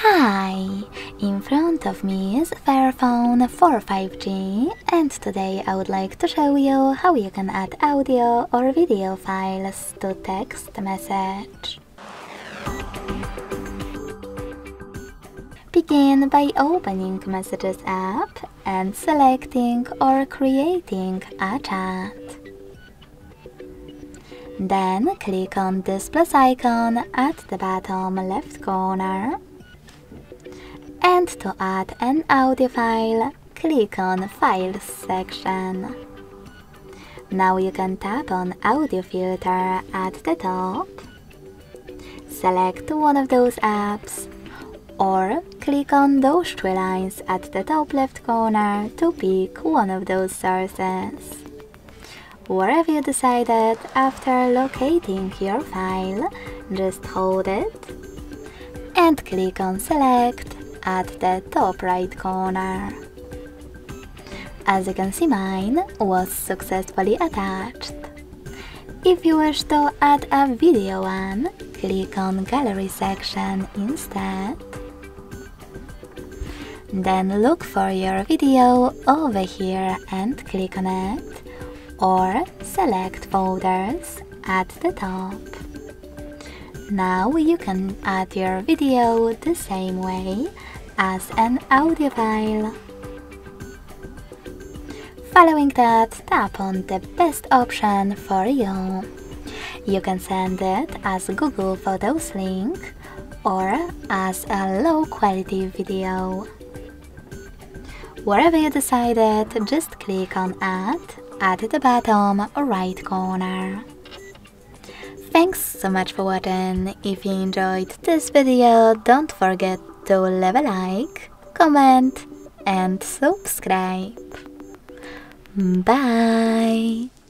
Hi! In front of me is Fairphone for 5G, and today I would like to show you how you can add audio or video files to text message. Begin by opening Messages app and selecting or creating a chat. Then click on this plus icon at the bottom left corner. And to add an audio file, click on Files section. Now you can tap on Audio filter at the top. Select one of those apps, or click on those three lines at the top left corner to pick one of those sources. Wherever you decided, after locating your file, just hold it and click on Select at the top right corner. As you can see, mine was successfully attached. If you wish to add a video one, click on Gallery section instead. Then look for your video over here and click on it, or select Folders at the top. Now you can add your video the same way as an audio file. Following that, tap on the best option for you. You can send it as Google Photos link or as a low quality video. Wherever you decided, just click on Add at the bottom right corner. Thanks so much for watching. If you enjoyed this video, don't forget to leave a like, comment and subscribe. Bye!